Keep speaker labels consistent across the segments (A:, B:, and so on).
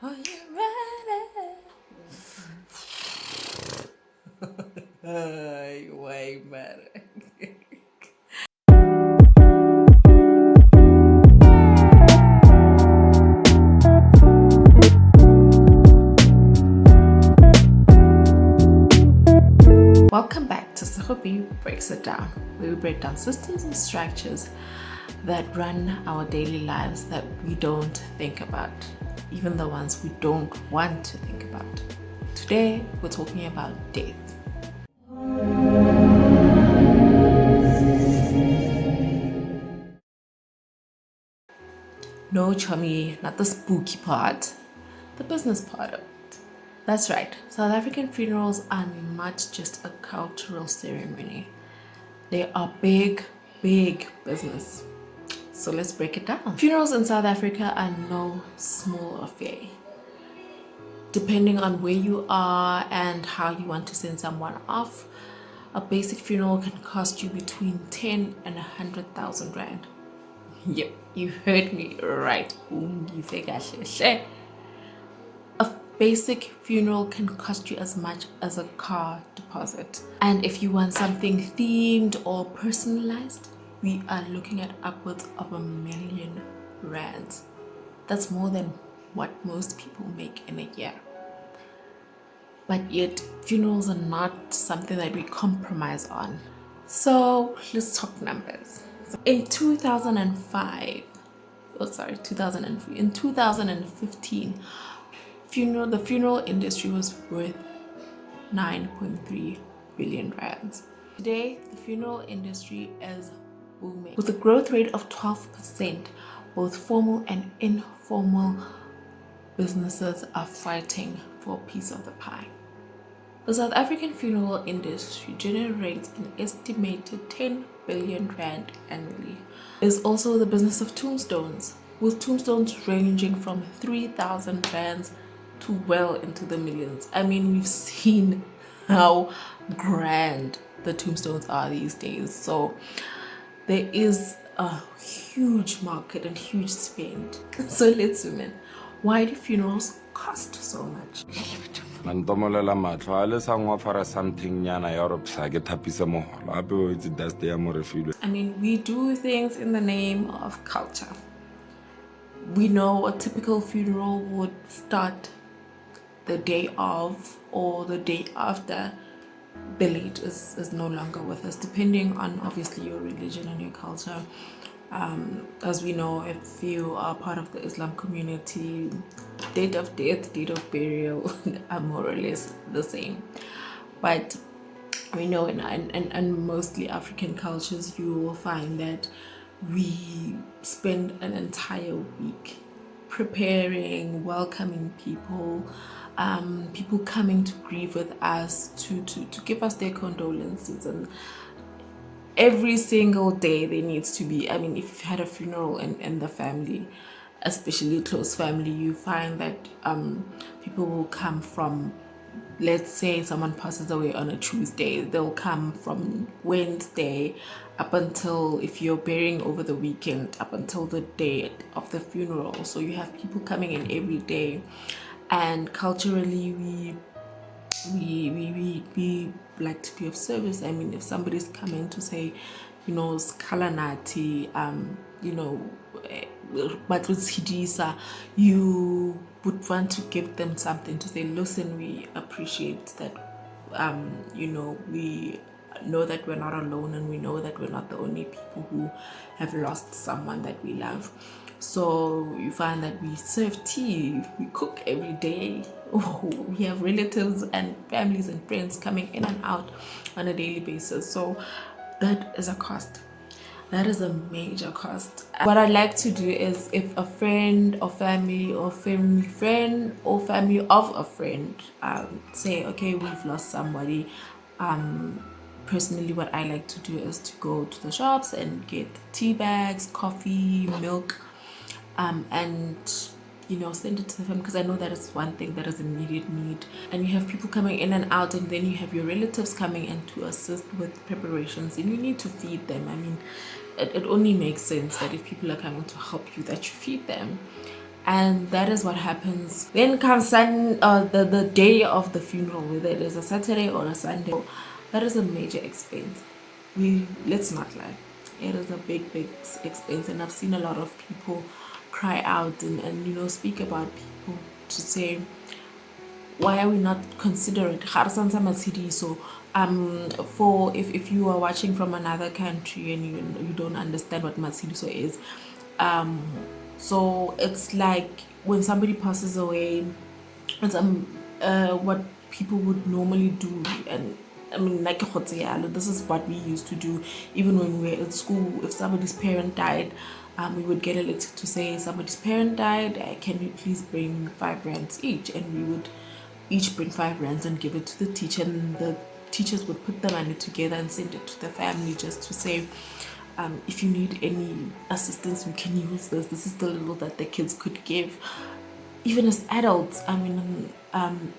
A: Are you ready? Ay, way better. Welcome back to SegoB Breaks It Down, where we break down systems and structures that run our daily lives that we don't think about, even the ones we don't want to think about. Today, we're talking about death. No, chummy, not the spooky part, the business part of it. That's right, South African funerals are not just a cultural ceremony. They are big, big business. So let's break it down. Funerals in South Africa are no small affair. Depending on where you are and how you want to send someone off, a basic funeral can cost you between 10 and 100,000 rand. Yep, you heard me right. A basic funeral can cost you as much as a car deposit. And if you want something themed or personalized, we are looking at upwards of R1 million. That's more than what most people make in a year. But yet, funerals are not something that we compromise on. So let's talk numbers. In 2005, oh sorry, 2003, in 2015, the funeral industry was worth 9.3 billion rands. Today, the funeral industry is booming. With a growth rate of 12%, both formal and informal businesses are fighting for a piece of the pie. The South African funeral industry generates an estimated 10 billion rand annually. There's also the business of tombstones, with tombstones ranging from 3,000 rands to well into the millions. I mean, we've seen how grand the tombstones are these days. So there is a huge market and huge spend. So let's zoom in. Why do funerals cost so much?
B: I mean,
A: we do things in the name of culture. We know a typical funeral would start the day of or the day after the late is no longer with us, depending on obviously your religion and your culture. As we know, if you are part of the Islam community, date of death, date of burial are more or less the same. But we know in mostly African cultures, you will find that we spend an entire week preparing, welcoming people, people coming to grieve with us, to give us their condolences. And every single day there needs to be, if you've had a funeral in the family, especially close family, you find that people will come from, let's say someone passes away on a Tuesday, they'll come from Wednesday up until, if you're burying over the weekend, up until the day of the funeral. So you have people coming in every day. And culturally, we like to be of service. If somebody's coming to say, skalanati, you would want to give them something to say, listen, we appreciate that, we know that we're not alone, and we know that we're not the only people who have lost someone that we love. So you find that we serve tea, we cook every day. We have relatives and families and friends coming in and out on a daily basis. So that is a cost. That is a major cost. What I like to do is, if a friend or family or family friend or family of a friend say, okay, we've lost somebody, personally what I like to do is to go to the shops and get tea bags, coffee, milk, and send it to the family, because I know that is one thing that is immediate need. And you have people coming in and out, and then you have your relatives coming in to assist with preparations, and you need to feed them. It only makes sense that if people are coming to help you, that you feed them. And that is what happens. Then comes the day of the funeral, whether it is a Saturday or a Sunday. That is a major expense. Let's not lie, it is a big expense, and I've seen a lot of people cry out and speak about people to say, why are we not considerate? So for if you are watching from another country and you don't understand what matshidiso is, so it's like when somebody passes away, it's what people would normally do. And I mean, like this is what we used to do even when we were at school. If somebody's parent died, we would get a letter to say somebody's parent died, can we please bring 5 rands each, and we would each bring 5 rands and give it to the teacher, and the teachers would put the money together and send it to the family, just to say, if you need any assistance, we can use this. This is the little that the kids could give. Even as adults, I mean,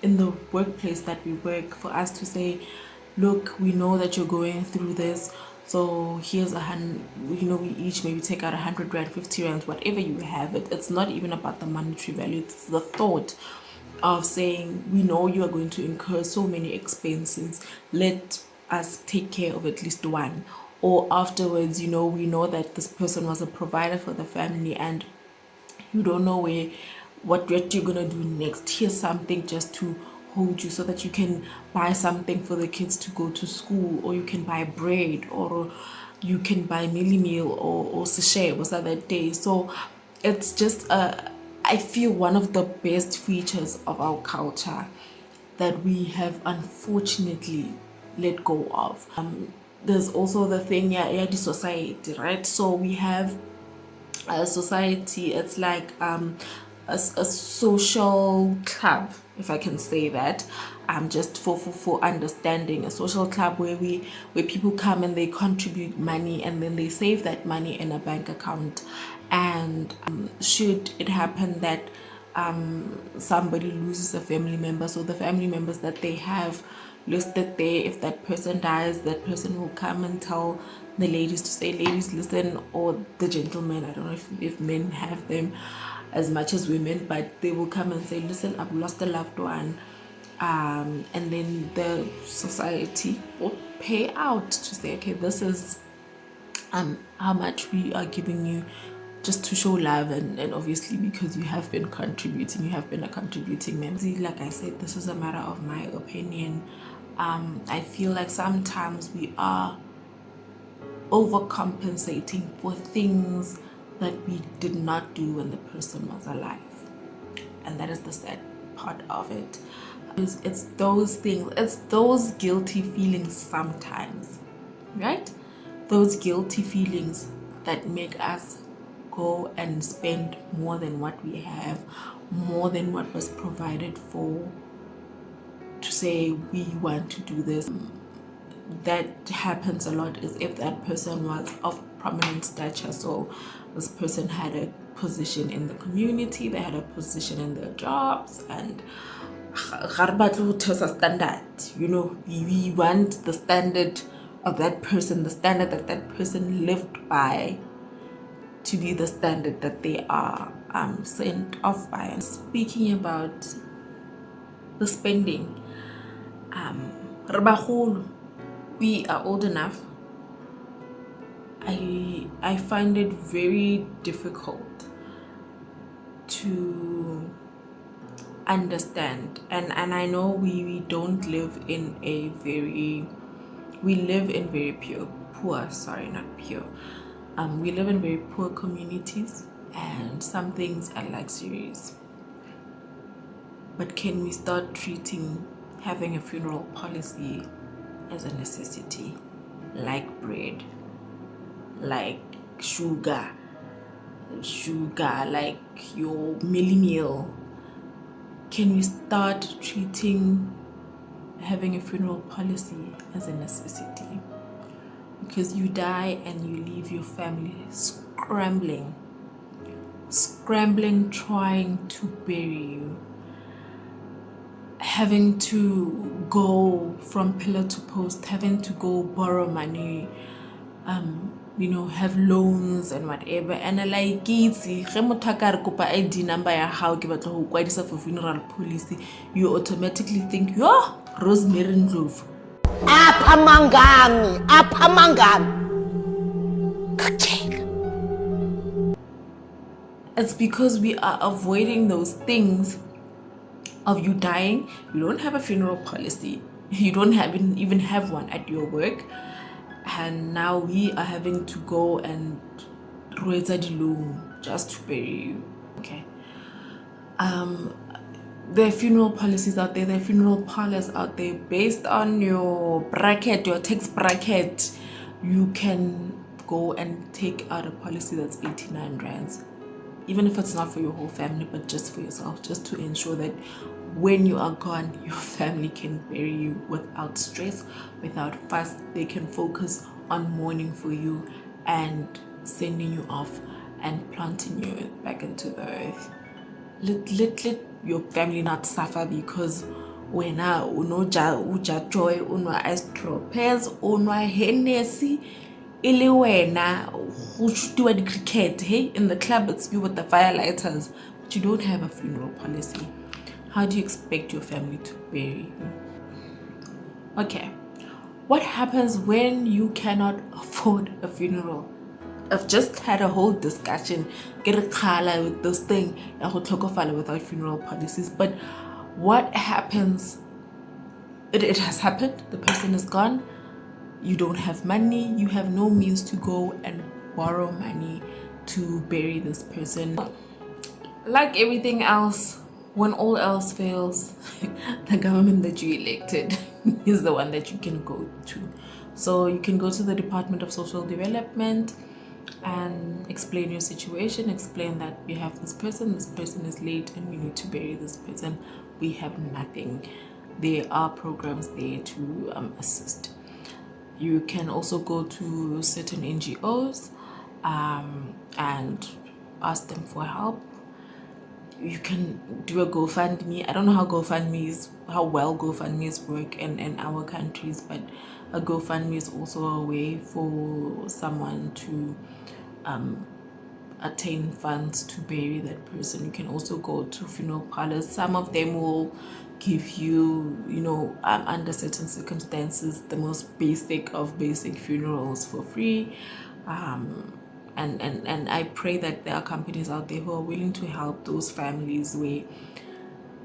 A: in the workplace that we work, for us to say, look, we know that you're going through this, so here's we each maybe take out 100 rand, 50 rands, whatever you have. It's not even about the monetary value, it's the thought of saying, we know you are going to incur so many expenses, let us take care of at least one. Or afterwards, we know that this person was a provider for the family, and you don't know what you're gonna do next. Here's something just to hold you, so that you can buy something for the kids to go to school, or you can buy bread, or you can buy mealie meal, or sachet was that day. So it's just I feel one of the best features of our culture that we have unfortunately let go of. There's also the thing, yeah, the society, right? So we have a society. It's like a social club, if I can say that, just for understanding, a social club where people come and they contribute money, and then they save that money in a bank account. And should it happen that somebody loses a family member, so the family members that they have listed there, if that person dies, that person will come and tell the ladies to say, ladies, listen, or the gentlemen, I don't know if men have them as much as women, but they will come and say, listen, I've lost a loved one, and then the society will pay out to say, okay, this is how much we are giving you, just to show love, and obviously because you have been contributing, you have been a contributing member. Like I said, this is a matter of my opinion. I feel like sometimes we are overcompensating for things that we did not do when the person was alive, and that is the sad part of it. It's those things, it's those guilty feelings sometimes, right? Those guilty feelings that make us go and spend more than what we have, more than what was provided for, to say we want to do this. That happens a lot is if that person was of prominent stature. So this person had a position in the community, they had a position in their jobs, and standard, we want the standard of that person, the standard that that person lived by, to be the standard that they are sent off by. And speaking about the spending, we are old enough. I find it very difficult to understand, and I know we don't live in we live in very poor, sorry, not pure, we live in very poor communities, and some things are luxuries. But can we start treating having a funeral policy as a necessity, like bread, like sugar, like your mealie meal? Can we start treating having a funeral policy as a necessity? Because you die and you leave your family scrambling trying to bury you, having to go from pillar to post, having to go borrow money, have loans and whatever, and like itse ge motho a ka re kopa ID number ya hao ke batla go kwadisa for funeral policy, you automatically think yo Rosemary Ndlovu
B: apha mangami.
A: It's because we are avoiding those things of you dying. You don't have a funeral policy, you don't even have one at your work, and now we are having to go and raise a loan just to bury you. Okay, there are funeral policies out there, there are funeral parlors out there based on your bracket, your tax bracket. You can go and take out a policy that's 89 rands, even if it's not for your whole family, but just for yourself, just to ensure that when you are gone, your family can bury you without stress, without fuss. They can focus on mourning for you and sending you off and planting you back into the earth. Let your family not suffer because wena uja joy, unwa astropes, unwa Hennessy, ile wena go shootiwa di cricket. Hey, in the club it's you with the firelighters, but you don't have a funeral policy. How do you expect your family to bury you? Okay, what happens when you cannot afford a funeral? I've just had a whole discussion with this thing without funeral policies. But what happens? It has happened. The person is gone. You don't have money. You have no means to go and borrow money to bury this person. Like everything else, when all else fails, the government that you elected is the one that you can go to. So you can go to the Department of Social Development and explain your situation, explain that we have this person is late and we need to bury this person. We have nothing. There are programs there to assist. You can also go to certain NGOs and ask them for help. You can do a GoFundMe. I don't know how well GoFundMe's work in our countries, but a GoFundMe is also a way for someone to attain funds to bury that person. You can also go to funeral parlors. Some of them will give you, under certain circumstances, the most basic of basic funerals for free. And I pray that there are companies out there who are willing to help those families where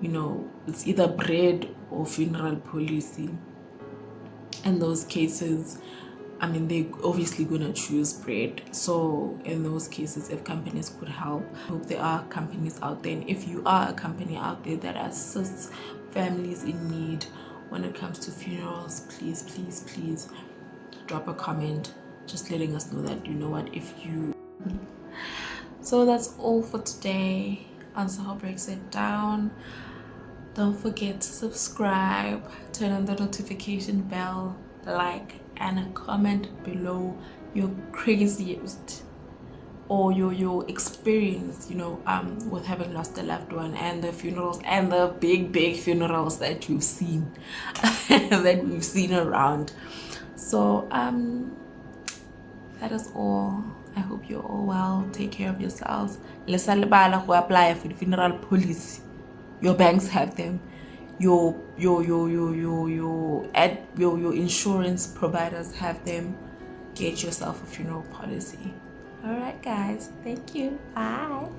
A: it's either bread or funeral policy. In those cases, they're obviously gonna choose bread. So in those cases, if companies could help, I hope there are companies out there. And if you are a company out there that assists families in need when it comes to funerals, please drop a comment just letting us know that So that's all for today on SegoB Breaks It Down. Don't forget to subscribe, turn on the notification bell, like and comment below your craziest or your experience with having lost a loved one, and the funerals and the big funerals that you've seen that we've seen around. So that is all. I hope you're all well. Take care of yourselves. Let's apply for the funeral policy. Your banks have them. Your insurance providers have them. Get yourself a funeral policy. All right, guys. Thank you. Bye.